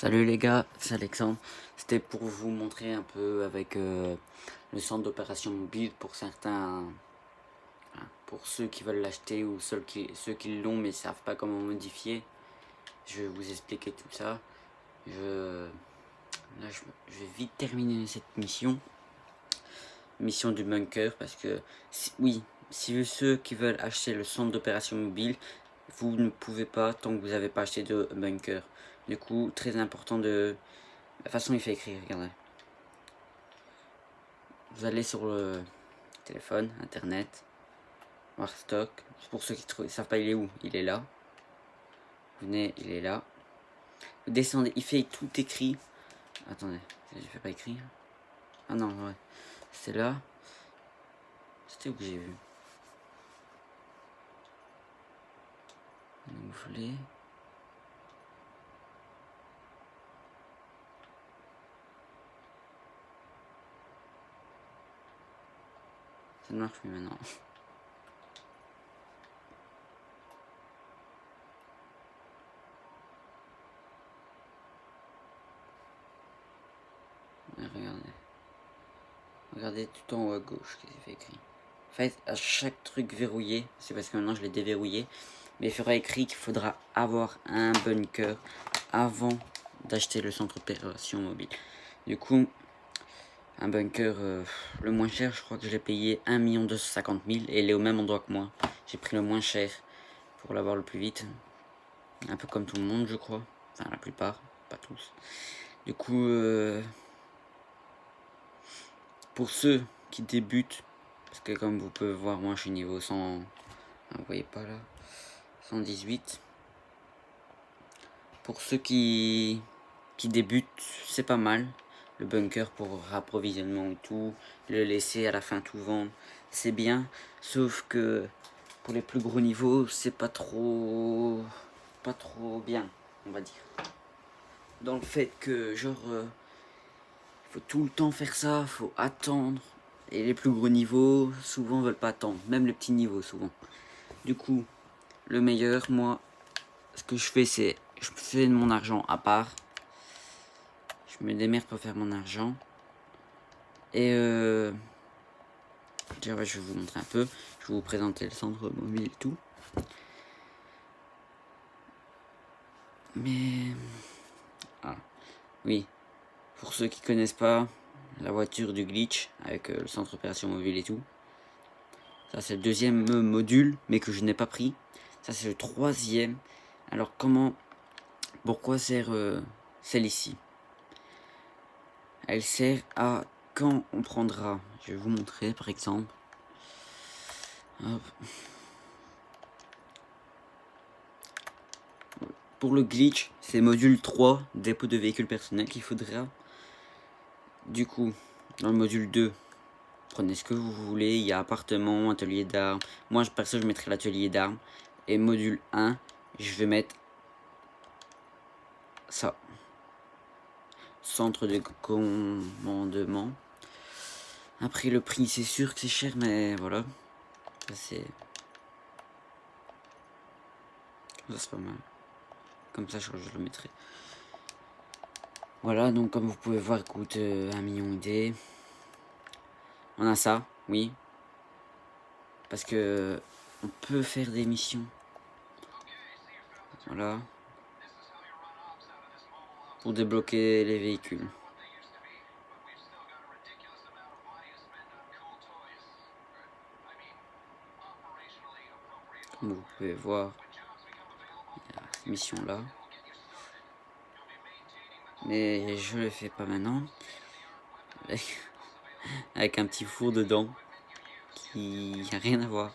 Salut les gars, c'est Alexandre. C'était pour vous montrer un peu avec le centre d'opération mobile pour certains, pour ceux qui veulent l'acheter ou ceux qui l'ont mais ne savent pas comment modifier. Je vais vous expliquer tout ça. Là, je vais vite terminer cette mission du bunker parce que oui, si ceux qui veulent acheter le centre d'opération mobile, vous ne pouvez pas tant que vous n'avez pas acheté de bunker. Du coup, très important de la façon il fait écrire, regardez. Vous allez sur le téléphone, internet, voir stock. Pour ceux qui ne savent pas il est où, il est là. Vous venez, il est là. Vous descendez, il fait tout écrit. Attendez, je fais pas écrit. Ah non, ouais. C'est là. C'était où que j'ai vu. Vous voulez. Ça ne marche plus maintenant. Ouais, regardez. Regardez tout en haut à gauche qui s'est fait écrit. En fait, à chaque truc verrouillé, c'est parce que maintenant je l'ai déverrouillé, mais il faudra écrit qu'il faudra avoir un bunker avant d'acheter le centre d'opération mobile. Du coup, un bunker, le moins cher, je crois que je l'ai payé 1 250 000 et il est au même endroit que moi. J'ai pris le moins cher pour l'avoir le plus vite. Un peu comme tout le monde, je crois. Enfin, la plupart, pas tous. Du coup, pour ceux qui débutent, parce que comme vous pouvez voir, moi je suis niveau 100, vous voyez pas là, 118. Pour ceux qui débutent, c'est pas mal. Le bunker pour approvisionnement et tout, le laisser à la fin tout vendre, c'est bien. Sauf que pour les plus gros niveaux, c'est pas trop bien, on va dire. Dans le fait que genre, faut tout le temps faire ça, faut attendre. Et les plus gros niveaux, souvent veulent pas attendre, même les petits niveaux souvent. Du coup, le meilleur, moi, ce que je fais, c'est je fais mon argent à part. Je me démerde pour faire mon argent. Et je vais vous montrer un peu. Je vais vous présenter le centre mobile et tout. Mais ah, oui, pour ceux qui connaissent pas la voiture du glitch avec le centre opération mobile et tout. Ça c'est le deuxième module, mais que je n'ai pas pris. Ça c'est le troisième. Alors pourquoi sert celle-ci? Elle sert à quand on prendra. Je vais vous montrer par exemple. Hop. Pour le glitch, c'est module 3, dépôt de véhicules personnels qu'il faudra. Du coup, dans le module 2, prenez ce que vous voulez. Il y a appartement, atelier d'armes. Moi, perso, je mettrai l'atelier d'armes. Et module 1, je vais mettre ça. Centre de commandement. Après, le prix, c'est sûr que c'est cher, mais voilà. Ça, c'est pas mal. Comme ça, je le mettrai. Voilà, donc comme vous pouvez voir, il coûte 1 million d'idées. On a ça, oui. Parce que on peut faire des missions. Voilà. Pour débloquer les véhicules. Comme vous pouvez voir, il y a cette mission là. Mais je le fais pas maintenant. Avec un petit four dedans. Qui n'a rien à voir.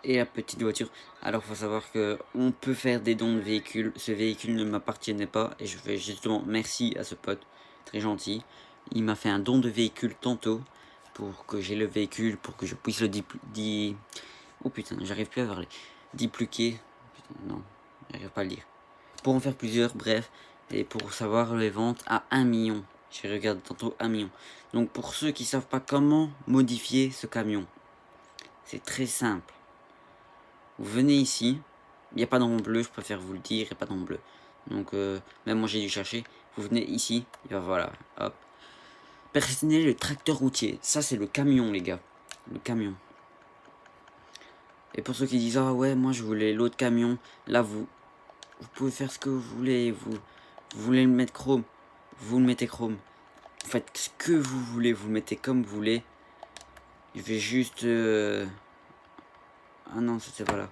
Et la petite voiture. Alors faut savoir que on peut faire des dons de véhicules. Ce véhicule ne m'appartenait pas. Et je fais justement merci à ce pote. Très gentil. Il m'a fait un don de véhicule tantôt. Pour que j'ai le véhicule. Pour que je puisse le oh putain, j'arrive plus à parler. Dipluquer. Putain, non, j'arrive pas à le dire. Pour en faire plusieurs, bref. Et pour savoir les ventes à 1 million. J'ai regardé tantôt 1 million. Donc pour ceux qui savent pas comment modifier ce camion. C'est très simple. Vous venez ici. Il n'y a pas d'ombre bleu, je préfère vous le dire. Il n'y a pas d'ombre bleu. Donc même moi j'ai dû chercher. Vous venez ici, et ben voilà, hop. Personnel le tracteur routier. Ça c'est le camion les gars. Le camion. Et pour ceux qui disent ah ouais moi je voulais l'autre camion, là vous pouvez faire ce que vous voulez. Vous voulez le mettre chrome, vous le mettez chrome. Vous faites ce que vous voulez, vous le mettez comme vous voulez. Je vais juste ah non c'était pas là.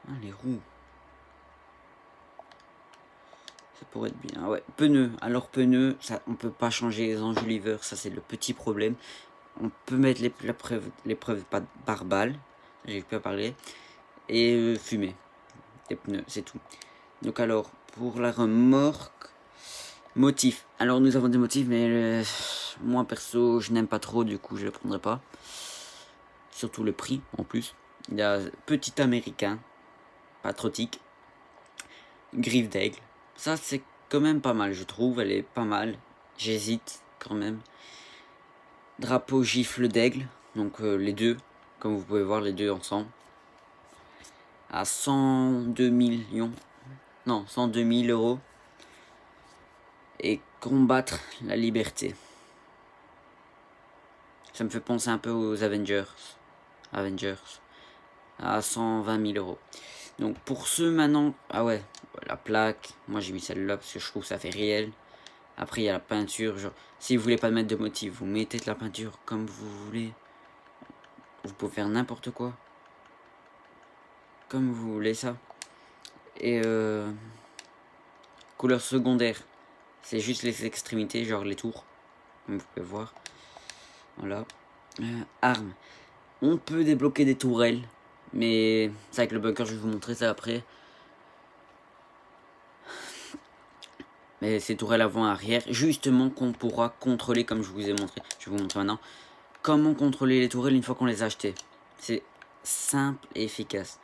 Ah les roues. Ça pourrait être bien. Ah ouais, pneus. Alors pneus, ça on peut pas changer les enjoliveurs, ça c'est le petit problème. On peut mettre l'épreuve par balle, j'ai pas parlé, et fumer des pneus, c'est tout. Donc alors, pour la remorque, motif. Alors nous avons des motifs, mais moi perso, je n'aime pas trop, du coup je le prendrai pas. Surtout le prix, en plus. Il y a petit américain, patriotique, griffe d'aigle. Ça c'est quand même pas mal, je trouve, elle est pas mal. J'hésite quand même. Drapeau gifle d'aigle, donc les deux, comme vous pouvez voir les deux ensemble, à 102 millions, non 102 000 euros, et combattre la liberté. Ça me fait penser un peu aux Avengers, à 120 000 euros. Donc pour ceux maintenant, ah ouais, la plaque, moi j'ai mis celle-là parce que je trouve que ça fait réel. Après il y a la peinture, genre, si vous voulez pas mettre de motif, vous mettez de la peinture comme vous voulez. Vous pouvez faire n'importe quoi. Comme vous voulez ça. Et couleur secondaire, c'est juste les extrémités, genre les tours. Comme vous pouvez voir. Voilà. Armes. On peut débloquer des tourelles. Mais c'est avec le bunker, je vais vous montrer ça après. Mais ces tourelles avant-arrière, justement qu'on pourra contrôler comme je vous ai montré. Je vais vous montrer maintenant. Comment contrôler les tourelles une fois qu'on les a achetées. C'est simple et efficace.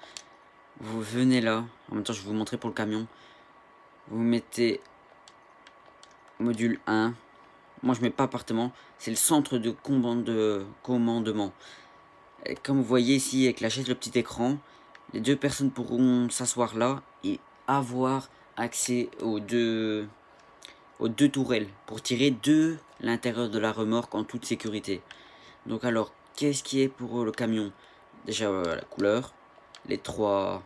Vous venez là. En même temps, je vais vous montrer pour le camion. Vous mettez module 1. Moi, je mets pas appartement. C'est le centre de commandement. Et comme vous voyez ici, avec la chaise, le petit écran, les deux personnes pourront s'asseoir là et avoir accès aux deux tourelles pour tirer de l'intérieur de la remorque en toute sécurité. Donc alors, qu'est-ce qui est pour le camion? Déjà, la couleur, les trois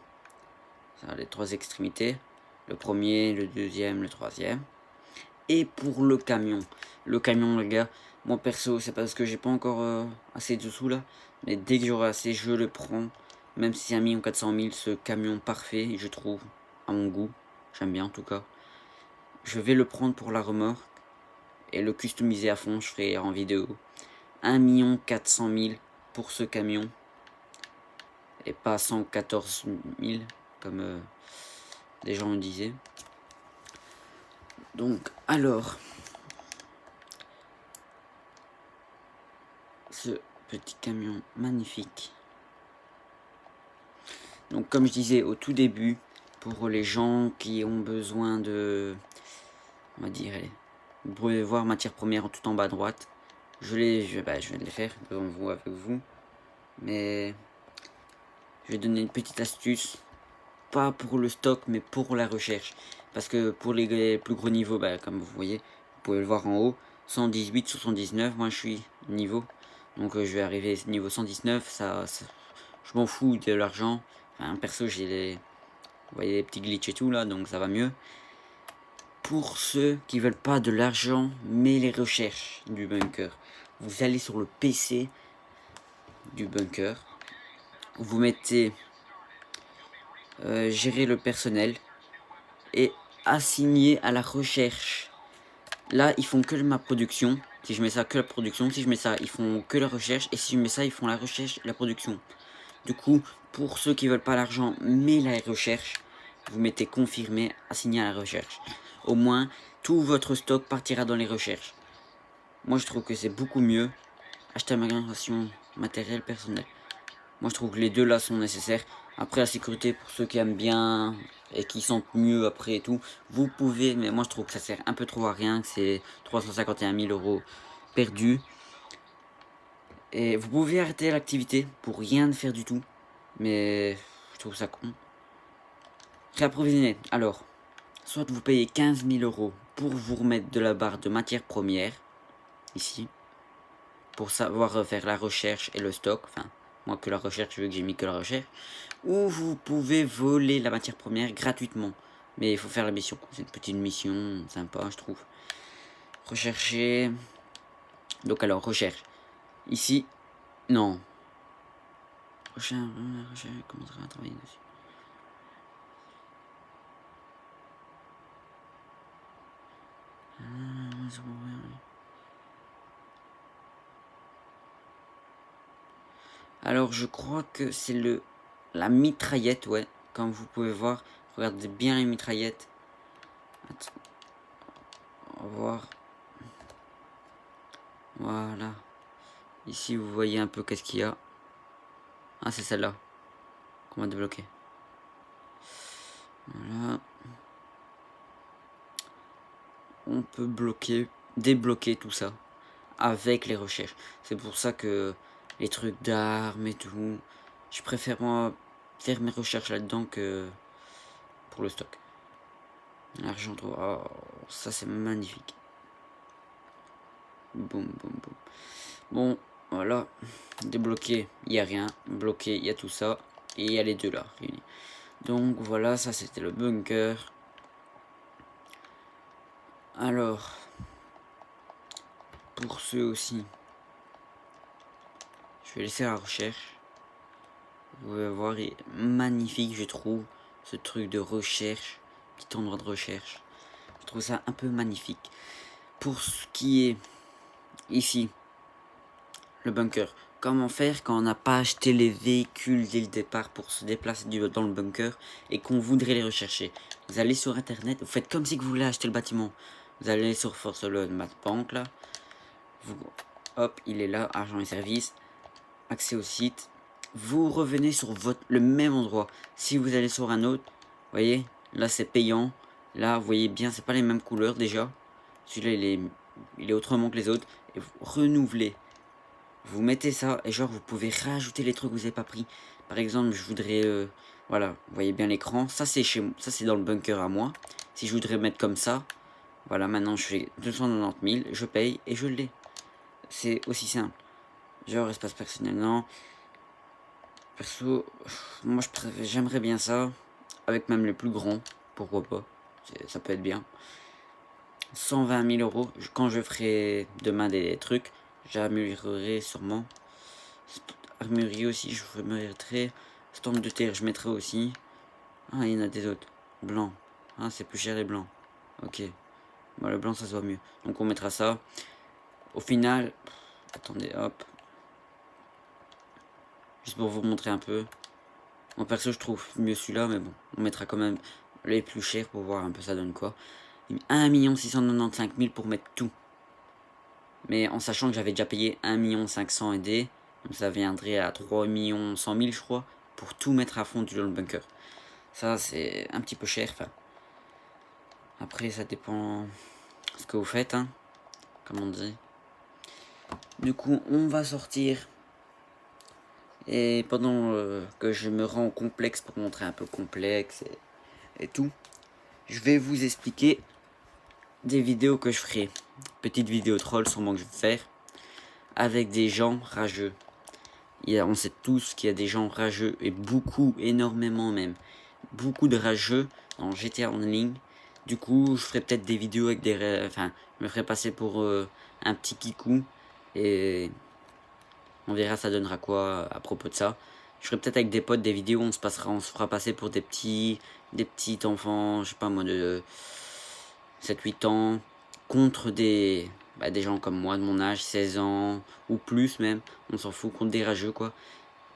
extrémités, le premier, le deuxième, le troisième. Et pour le camion, les gars, moi perso, c'est parce que j'ai pas encore assez de sous là, mais dès que j'aurai assez, je le prends. Même si c'est 1 400 000, ce camion parfait, je trouve, à mon goût, j'aime bien en tout cas. Je vais le prendre pour la remorque et le customiser à fond, je ferai en vidéo. 1 400 000 pour ce camion et pas 114 000 comme des gens me disaient. Donc alors, ce petit camion magnifique. Donc comme je disais au tout début, pour les gens qui ont besoin de, on va dire, allez, vous pouvez voir matière première tout en bas à droite. Je viens de les faire devant vous, avec vous. Mais je vais donner une petite astuce, pas pour le stock mais pour la recherche. Parce que pour les plus gros niveaux, comme vous voyez, vous pouvez le voir en haut, 118, 79, moi je suis niveau. Donc je vais arriver niveau 119, je m'en fous de l'argent. Enfin, perso, j'ai les, vous voyez les petits glitches et tout là, donc ça va mieux. Pour ceux qui veulent pas de l'argent, mais les recherches du bunker, vous allez sur le PC du bunker. Vous mettez gérer le personnel et assigner à la recherche. Là, ils font que ma production. Si je mets ça, que la production. Si je mets ça, ils font que la recherche. Et si je mets ça, ils font la recherche et la production. Du coup, pour ceux qui veulent pas l'argent, mais la recherche, vous mettez confirmer, assigner à la recherche. Au moins, tout votre stock partira dans les recherches. Moi, je trouve que c'est beaucoup mieux. Acheter amélioration matériel personnel. Moi, je trouve que les deux là sont nécessaires. Après, la sécurité, pour ceux qui aiment bien et qui sentent mieux après et tout, vous pouvez, mais moi je trouve que ça sert un peu trop à rien, que c'est 351 000 euros perdus. Et vous pouvez arrêter l'activité pour rien faire du tout, mais je trouve ça con. Réapprovisionner. Alors, soit vous payez 15 000 € pour vous remettre de la barre de matière première, ici, pour savoir faire la recherche et le stock, enfin, moi que la recherche, vu que j'ai mis que la recherche, ou vous pouvez voler la matière première gratuitement, mais il faut faire la mission, c'est une petite mission sympa, je trouve. Rechercher, donc alors, recherche, ici, non, recherche, comment travailler dessus. Alors je crois que c'est la mitraillette, ouais. Comme vous pouvez voir, regardez bien les mitraillettes. Attends. On va voir. Voilà. Ici vous voyez un peu qu'est-ce qu'il y a. Ah, c'est celle-là qu'on va débloquer. Voilà. On peut débloquer tout ça avec les recherches. C'est pour ça que les trucs d'armes et tout, je préfère moi faire mes recherches là-dedans que pour le stock. L'argent, oh, ça c'est magnifique. Boum, boum, boum. Bon, voilà. Débloqué, il n'y a rien. Bloqué, il y a tout ça. Et il y a les deux là, réunis. Donc voilà, ça c'était le bunker. Alors, pour ceux aussi, je vais laisser la recherche. Vous pouvez voir, il est magnifique, je trouve, ce truc de recherche, petit endroit de recherche. Je trouve ça un peu magnifique. Pour ce qui est ici, le bunker. Comment faire quand on n'a pas acheté les véhicules dès le départ pour se déplacer dans le bunker et qu'on voudrait les rechercher? Vous allez sur internet, vous faites comme si vous voulez acheter le bâtiment. Vous allez sur Force Loan Bank là. Hop, il est là, argent et services. Accès au site. Vous revenez sur le même endroit. Si vous allez sur un autre, vous voyez, là c'est payant. Là, vous voyez bien, c'est pas les mêmes couleurs déjà. Celui-là, il est autrement que les autres. Et vous renouvelez. Vous mettez ça et genre vous pouvez rajouter les trucs que vous n'avez pas pris. Par exemple, je voudrais, voilà, vous voyez bien l'écran. Ça c'est ça c'est dans le bunker à moi. Si je voudrais mettre comme ça, voilà, maintenant je fais 290 000, je paye et je l'ai. C'est aussi simple. Genre espace personnel, non. Perso, moi j'aimerais bien ça. Avec même les plus grands, pourquoi pas. Ça peut être bien. 120 000 €. Quand je ferai demain des trucs, j'améliorerai sûrement. Armurerie aussi, je remettrai. Stand de terre, je mettrai aussi. Ah, il y en a des autres. Blanc. Ah, c'est plus cher les blancs. Ok. Bon, le blanc, ça se voit mieux. Donc, on mettra ça. Au final, attendez, hop. Juste pour vous montrer un peu. En perso, je trouve mieux celui-là, mais bon. On mettra quand même les plus chers pour voir un peu ça donne quoi. 1 695 000 pour mettre tout. Mais en sachant que j'avais déjà payé 1 500 000 et donc ça viendrait à 3 100 000 je crois, pour tout mettre à fond du long bunker. Ça c'est un petit peu cher, enfin. Après ça dépend ce que vous faites, hein, comme on dit. Du coup on va sortir. Et pendant que je me rends complexe pour montrer un peu complexe et tout, je vais vous expliquer des vidéos que je ferai. Petite vidéo troll sûrement que je vais faire. Avec des gens rageux. On sait tous qu'il y a des gens rageux, et beaucoup, énormément même. Beaucoup de rageux en GTA Online. Du coup, je ferai peut-être des vidéos avec des... Enfin, je me ferai passer pour un petit kikou. Et on verra ça donnera quoi à propos de ça. Je ferai peut-être avec des potes des vidéos où on se fera passer pour des petits enfants, je sais pas moi, de 7-8 ans, contre des gens comme moi de mon âge, 16 ans ou plus même, on s'en fout, contre des rageux quoi.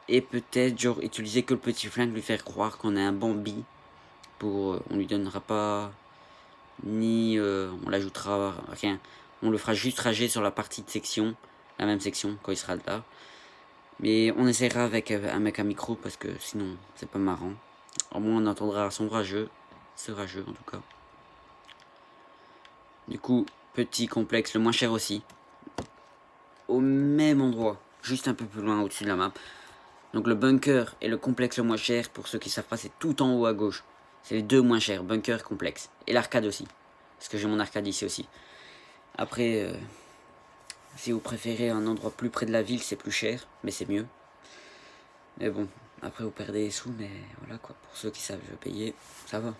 Et peut-être genre utiliser que le petit flingue, lui faire croire qu'on est un Bambi, pour on lui donnera pas ni on l'ajoutera rien, on le fera juste rager sur la partie de section, la même section quand il sera là. Mais on essaiera avec un mec à micro parce que sinon c'est pas marrant. Au moins on entendra son rageux, ce rageux en tout cas. Du coup, petit complexe, le moins cher aussi. Au même endroit, juste un peu plus loin au-dessus de la map. Donc le bunker et le complexe le moins cher, pour ceux qui savent pas, c'est tout en haut à gauche. C'est les deux moins chers, bunker complexe. Et l'arcade aussi. Parce que j'ai mon arcade ici aussi. Après, si vous préférez un endroit plus près de la ville, c'est plus cher, mais c'est mieux. Mais bon, après vous perdez des sous, mais voilà quoi. Pour ceux qui savent payer, ça va.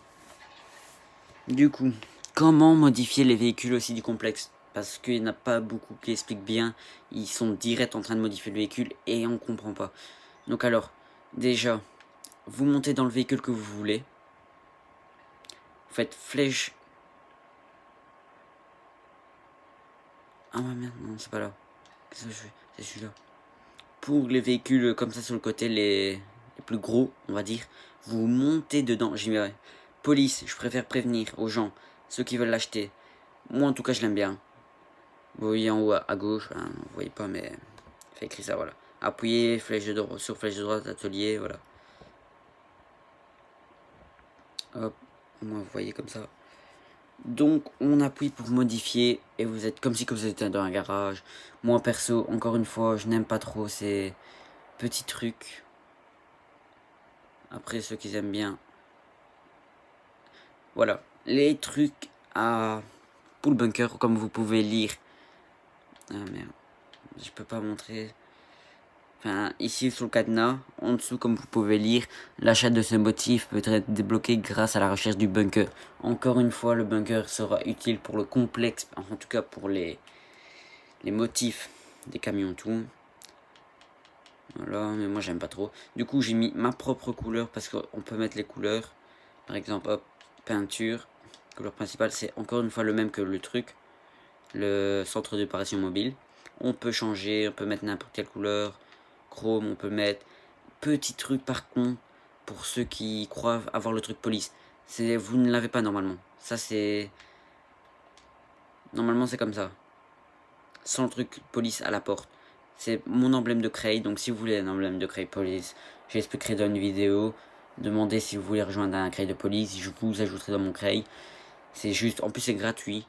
Du coup, comment modifier les véhicules aussi du complexe? Parce qu'il n'y en a pas beaucoup qui expliquent bien. Ils sont direct en train de modifier le véhicule et on comprend pas. Donc alors, déjà, vous montez dans le véhicule que vous voulez. Vous faites flèche. Ah ouais merde, non c'est pas là. Qu'est-ce que je fais? C'est celui-là. Pour les véhicules comme ça sur le côté, les plus gros, on va dire, vous montez dedans. J'y vais. Police, je préfère prévenir aux gens, ceux qui veulent l'acheter. Moi en tout cas je l'aime bien. Vous voyez en haut à gauche, hein, vous voyez pas mais fait écrit ça, voilà. Appuyez, flèche de droite, sur flèche de droite, atelier, voilà. Hop, moi vous voyez comme ça. Donc on appuie pour modifier et vous êtes comme si vous étiez dans un garage. Moi perso, encore une fois, je n'aime pas trop ces petits trucs. Après ceux qui aiment bien. Voilà, les trucs à pour le bunker comme vous pouvez lire. Ah merde, je peux pas montrer. Enfin, ici sur le cadenas, en dessous comme vous pouvez lire, l'achat de ce motif peut être débloqué grâce à la recherche du bunker. Encore une fois, le bunker sera utile pour le complexe, en tout cas pour les motifs des camions tout. Voilà, mais moi j'aime pas trop. Du coup j'ai mis ma propre couleur parce qu'on peut mettre les couleurs. Par exemple, hop, peinture. Couleur principale c'est encore une fois le même que le truc. Le centre d'opération mobile. On peut changer, on peut mettre n'importe quelle couleur. Chrome, on peut mettre. Petit truc par contre, pour ceux qui croient avoir le truc police. Vous ne l'avez pas normalement. Ça c'est... Normalement c'est comme ça. Sans le truc police à la porte. C'est mon emblème de Cray, donc si vous voulez un emblème de Cray Police, j'expliquerai dans une vidéo. Demandez si vous voulez rejoindre un Cray de police, je vous ajouterai dans mon Cray. C'est juste, en plus c'est gratuit.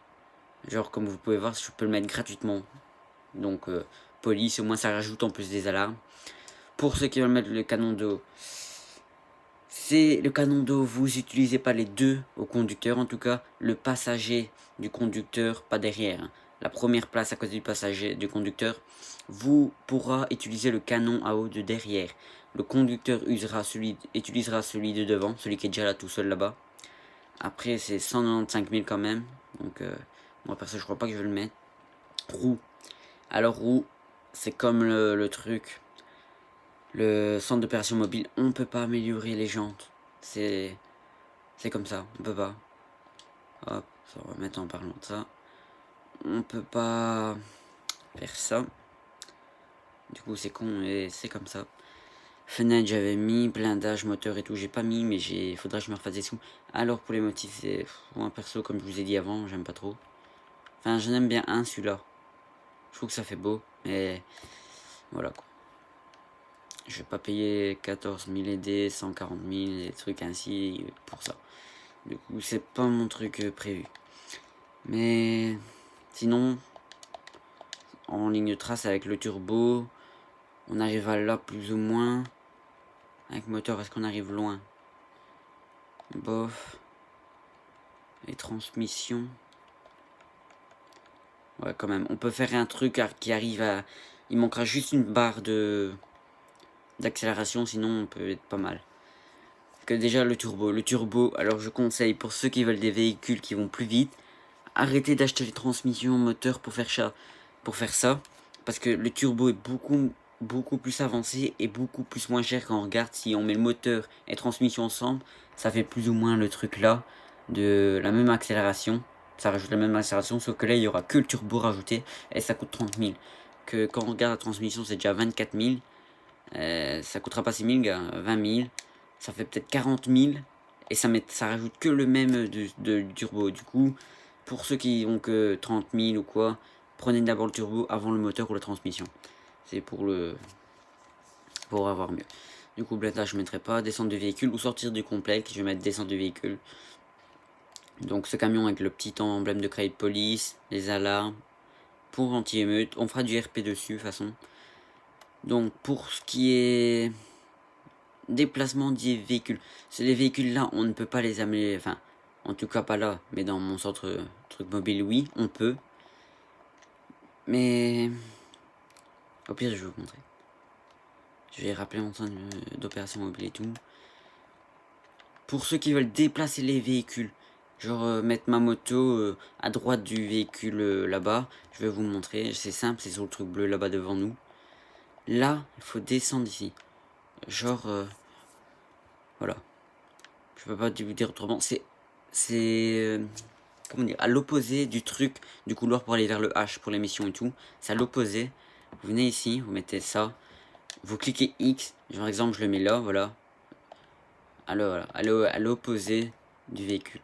Genre comme vous pouvez voir, je peux le mettre gratuitement. Donc police, au moins ça rajoute en plus des alarmes. Pour ceux qui veulent mettre le canon d'eau, c'est le canon d'eau, vous utilisez pas les deux au conducteur, en tout cas le passager du conducteur, pas derrière. Hein. La première place à côté du passager du conducteur, vous pourra utiliser le canon à eau de derrière. Le conducteur utilisera celui de devant, celui qui est déjà là tout seul là-bas. Après c'est 195 000 quand même, donc moi perso je crois pas que je vais le mettre. Roue. Alors roue, c'est comme le truc. Le centre d'opération mobile, on peut pas améliorer les jantes. C'est comme ça, on peut pas. Hop, ça va remettre en parlant de ça. On peut pas faire ça. Du coup c'est con et c'est comme ça. Fenêtre j'avais mis, blindage, moteur et tout, j'ai pas mis mais faudrait que je me refasse des sous. Alors pour les motifs c'est moi perso comme je vous ai dit avant, j'aime pas trop. Enfin j'en aime bien un celui-là. Je trouve que ça fait beau, mais voilà quoi. Je vais pas payer 14 000 ED, 140 000, des trucs ainsi pour ça. Du coup, c'est pas mon truc prévu. Mais sinon, en ligne de trace avec le turbo, on arrive à là plus ou moins. Avec moteur, est-ce qu'on arrive loin? Bof. Les transmissions. Ouais, quand même. On peut faire un truc qui arrive à... Il manquera juste une barre d'accélération, sinon on peut être pas mal. Que déjà le turbo, alors je conseille pour ceux qui veulent des véhicules qui vont plus vite, arrêtez d'acheter les transmissions moteurs pour faire ça, parce que le turbo est beaucoup plus avancé et beaucoup plus moins cher quand on regarde. Si on met le moteur et transmission ensemble, ça fait plus ou moins le truc là, de la même accélération, ça rajoute la même accélération, sauf que là il y aura que le turbo rajouté et ça coûte 30 000. Que quand on regarde la transmission c'est déjà 24 000, ça coûtera pas 6 000 gars, 20 000, ça fait peut-être 40 000 et ça rajoute que le même de turbo. Du coup, pour ceux qui ont que 30 000 ou quoi, prenez d'abord le turbo avant le moteur ou la transmission. C'est pour avoir mieux. Du coup, là je mettrai pas descendre du véhicule ou sortir du complexe. Je vais mettre descendre du véhicule. Donc ce camion avec le petit emblème de Cray Police, les alarmes pour anti-émeute. On fera du RP dessus de toute façon. Donc pour ce qui est déplacement des véhicules. Les véhicules là, on ne peut pas les amener, enfin, en tout cas pas là, mais dans mon centre truc mobile, oui, on peut. Mais au pire, je vais vous montrer. Je vais rappeler mon centre d'opération mobile et tout. Pour ceux qui veulent déplacer les véhicules, genre mettre ma moto à droite du véhicule là-bas, je vais vous montrer. C'est simple, c'est sur le truc bleu là-bas devant nous. Là, il faut descendre ici. Genre, voilà. Je peux pas vous dire autrement. C'est comment dire, à l'opposé du truc, du couloir pour aller vers le H pour les missions et tout. C'est à l'opposé. Vous venez ici, vous mettez ça. Vous cliquez X. Genre, par exemple, je le mets là, voilà. À l'opposé du véhicule.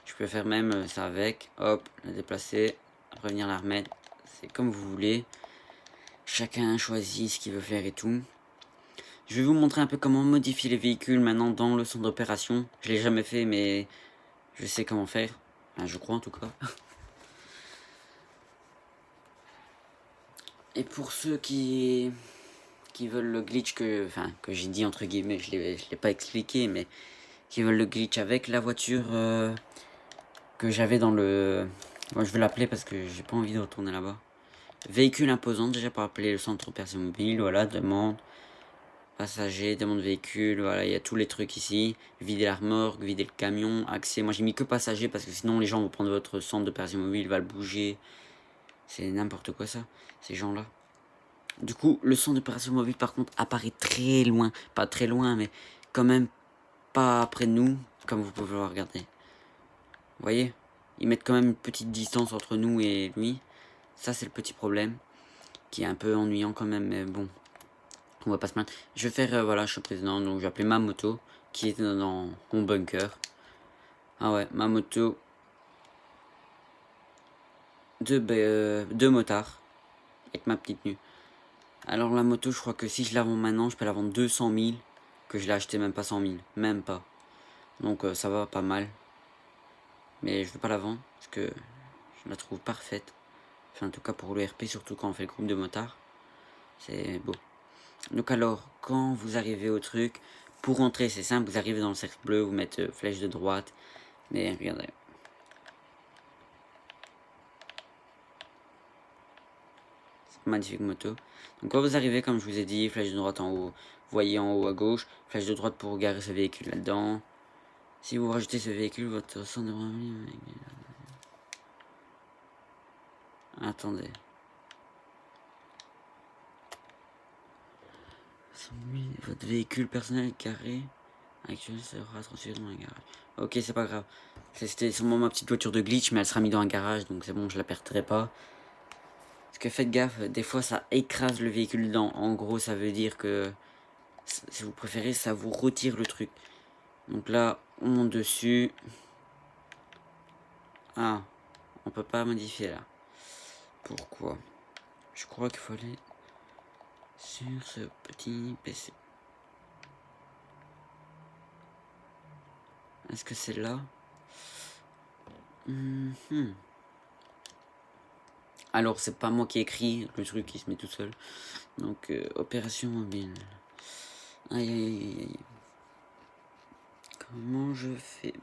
Je peux faire même ça avec. Hop, la déplacer. Après venir la remettre. C'est comme vous voulez. Chacun choisit ce qu'il veut faire et tout. Je vais vous montrer un peu comment modifier les véhicules maintenant dans le centre d'opération. Je l'ai jamais fait, mais je sais comment faire. Enfin, je crois en tout cas. Et pour ceux qui veulent le glitch que j'ai dit entre guillemets, je l'ai pas expliqué, mais qui veulent le glitch avec la voiture que j'avais dans le... Moi je vais l'appeler parce que j'ai pas envie de retourner là-bas. Véhicule imposant, déjà pour appeler le centre d'opération mobile, voilà, demande. Passager, demande véhicule, voilà, il y a tous les trucs ici. Vider la remorque, vider le camion, accès. Moi j'ai mis que passager parce que sinon les gens vont prendre votre centre d'opération mobile, va le bouger. C'est n'importe quoi ça, ces gens-là. Du coup, le centre d'opération mobile par contre apparaît très loin. Pas très loin, mais quand même pas près de nous, comme vous pouvez le regarder. Vous voyez? Ils mettent quand même une petite distance entre nous et lui. Ça c'est le petit problème, qui est un peu ennuyant quand même, mais bon. On va pas se plaindre. Je vais faire, voilà, je suis président, donc je vais appeler ma moto, qui est dans mon bunker. Ah ouais, ma moto de motard, avec ma petite tenue. Alors la moto, je crois que si je la vends maintenant, je peux la vendre 200 000, que je l'ai acheté même pas 100 000, même pas. Donc ça va, pas mal. Mais je vais pas la vendre, parce que je la trouve parfaite. Enfin, en tout cas pour le RP, surtout quand on fait le groupe de motards. C'est beau. Donc alors, quand vous arrivez au truc, pour rentrer c'est simple, vous arrivez dans le cercle bleu, vous mettez flèche de droite. Mais regardez. Cette magnifique moto. Donc quand vous arrivez, comme je vous ai dit, flèche de droite en haut, vous voyez en haut à gauche, flèche de droite pour garer ce véhicule là-dedans. Si vous rajoutez ce véhicule, votre centre de... Attendez. Votre véhicule personnel carré actuel sera transféré dans un garage. Ok, c'est pas grave. C'était sûrement ma petite voiture de glitch, mais elle sera mise dans un garage, donc c'est bon, je la perdrai pas. Parce que faites gaffe, des fois ça écrase le véhicule dedans. En gros, ça veut dire que, si vous préférez, ça vous retire le truc. Donc là, on monte dessus. Ah, on peut pas modifier là. Pourquoi? Je crois qu'il faut aller sur ce petit PC. Est-ce que c'est là? Alors, c'est pas moi qui écris, le truc qui se met tout seul. Donc, opération mobile. Aïe, aïe, aïe, aïe. Comment je fais?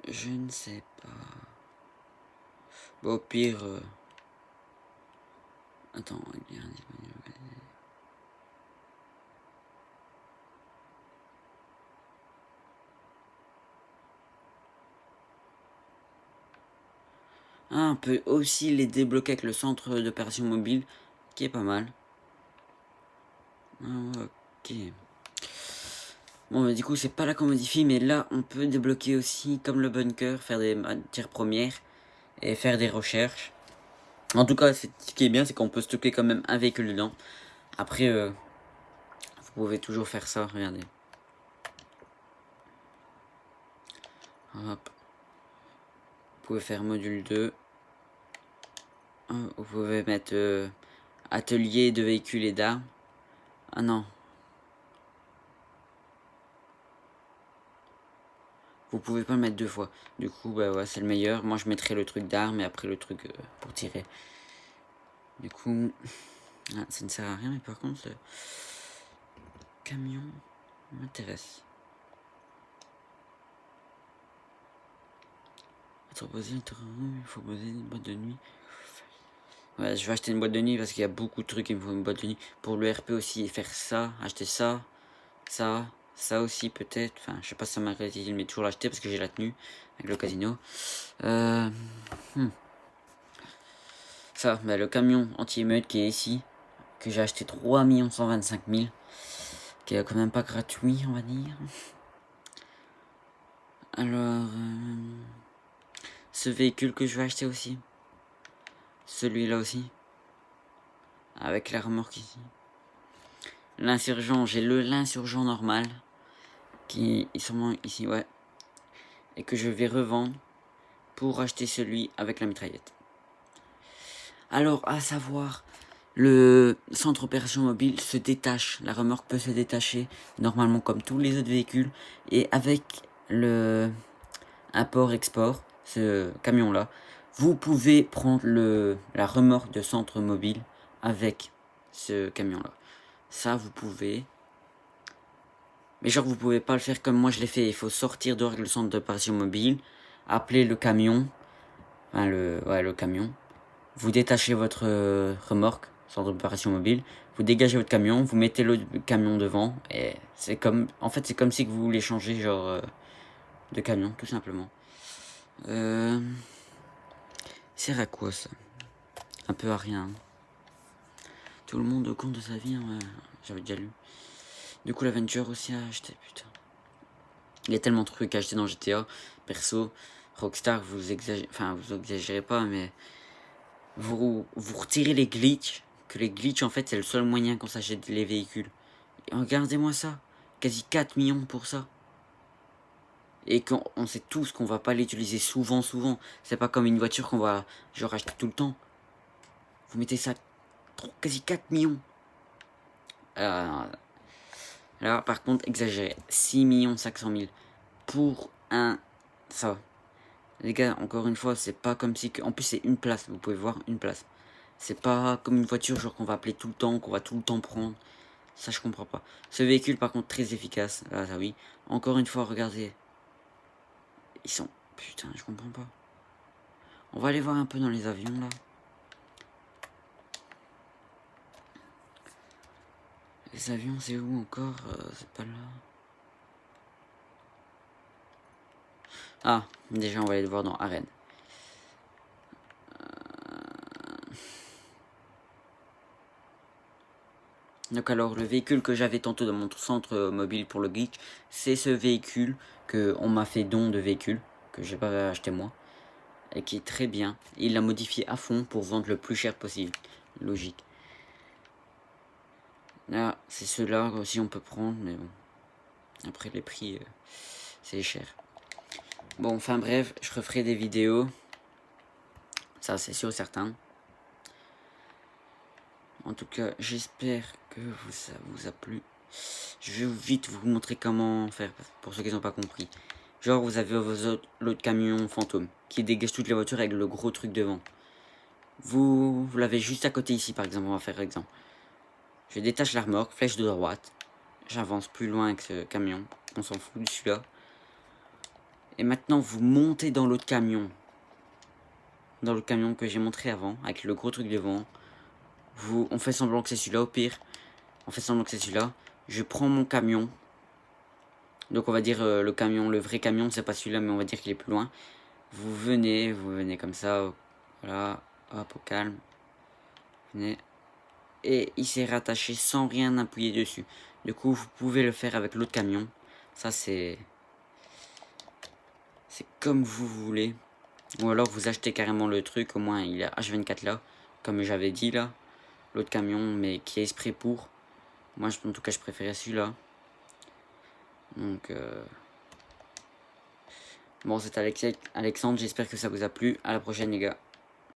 Je ne sais pas. Bon, au pire... Attends, bien disponible. Ah, on peut aussi les débloquer avec le centre d'opération mobile, qui est pas mal. Ah, ok. Bon, bah, du coup, c'est pas là qu'on modifie, mais là, on peut débloquer aussi, comme le bunker, faire des matières premières et faire des recherches. En tout cas, ce qui est bien, c'est qu'on peut stocker quand même un véhicule dedans. Après, vous pouvez toujours faire ça, regardez. Hop. Vous pouvez faire module 2. Vous pouvez mettre atelier de véhicules et d'armes. Ah non. vous pouvez pas le mettre 2 fois. Du coup, bah ouais, c'est le meilleur. Moi, je mettrai le truc d'arme et après le truc pour tirer. Du coup, ça ne sert à rien, mais par contre, ce camion m'intéresse. Il faut poser une boîte de nuit. Ouais, je vais acheter une boîte de nuit parce qu'il y a beaucoup de trucs, il me faut une boîte de nuit. Pour le RP aussi, faire ça, acheter ça, ça aussi peut-être. Enfin, je sais pas si ça m'a utile, mais toujours l'acheter parce que j'ai la tenue avec le casino. Ça, bah, le camion anti-émeute qui est ici, que j'ai acheté 3 125 000, qui est quand même pas gratuit, on va dire. Alors, ce véhicule que je vais acheter aussi. Celui-là aussi. Avec la remorque ici. L'insurgent, j'ai l'insurgent normal. Qui est sûrement ici, ouais. Et que je vais revendre pour acheter celui avec la mitraillette. Alors, à savoir, le centre opération mobile se détache. La remorque peut se détacher normalement comme tous les autres véhicules. Et avec le import-export, ce camion-là, vous pouvez prendre la remorque de centre mobile avec ce camion-là. Ça, vous pouvez. Mais genre, vous pouvez pas le faire comme moi je l'ai fait. Il faut sortir dehors avec le centre d'opération mobile, appeler le camion, enfin le camion. Vous détachez votre remorque, centre d'opération mobile. Vous dégagez votre camion, vous mettez le camion devant. Et c'est comme, en fait, c'est comme si vous voulez changer genre de camion, tout simplement. Sert à quoi ça? Un peu à rien. Tout le monde au compte de sa vie, hein, ouais. J'avais déjà lu. Du coup, l'Aventure aussi à acheter, putain. Il y a tellement de trucs à acheter dans GTA. Perso, Rockstar, vous exagérez pas, mais vous retirez les glitches. Que les glitches, en fait, c'est le seul moyen qu'on s'achète les véhicules. Et regardez-moi ça. Quasi 4 millions pour ça. Et qu'on sait tous qu'on va pas l'utiliser souvent. C'est pas comme une voiture qu'on va genre acheter tout le temps. Vous mettez ça quasi 4 millions. Là, par contre, exagéré. 6 500 000 pour ça. Les gars, encore une fois, c'est pas comme si... En plus, c'est une place. Vous pouvez voir une place. C'est pas comme une voiture, genre qu'on va appeler tout le temps, qu'on va tout le temps prendre. Ça, je comprends pas. Ce véhicule, par contre, très efficace. Ah, ça oui. Encore une fois, regardez. Ils sont... Putain, je comprends pas. On va aller voir un peu dans les avions, là. Les avions, c'est où encore? C'est pas là. Ah, déjà, on va aller le voir dans Arène. Donc alors, le véhicule que j'avais tantôt dans mon centre mobile pour le glitch, c'est ce véhicule que on m'a fait don de véhicule, que j'ai pas acheté moi, et qui est très bien. Il l'a modifié à fond pour vendre le plus cher possible. Logique. Là, c'est ceux-là aussi on peut prendre, mais bon. Après les prix, c'est cher. Bon, enfin bref, je referai des vidéos. Ça, c'est sûr, certain. En tout cas, j'espère que ça vous a plu. Je vais vite vous montrer comment faire, pour ceux qui n'ont pas compris. Genre, vous avez l'autre camion fantôme, qui dégage toutes les voitures avec le gros truc devant. Vous l'avez juste à côté ici, par exemple, on va faire exemple. Je détache la remorque, flèche de droite. J'avance plus loin avec ce camion. On s'en fout de celui-là. Et maintenant, vous montez dans l'autre camion. Dans le camion que j'ai montré avant, avec le gros truc devant. On fait semblant que c'est celui-là, au pire. On fait semblant que c'est celui-là. Je prends mon camion. Donc on va dire le camion, le vrai camion, c'est pas celui-là, mais on va dire qu'il est plus loin. Vous venez comme ça. Voilà, hop, au calme. Venez. Et il s'est rattaché sans rien appuyer dessus. Du coup, vous pouvez le faire avec l'autre camion. Ça, c'est comme vous voulez. Ou alors vous achetez carrément le truc, au moins il est H24 là, comme j'avais dit là. L'autre camion, mais qui est exprès pour. Moi, en tout cas, je préférais celui-là. Donc, bon, c'est Alexandre, j'espère que ça vous a plu. À la prochaine, les gars.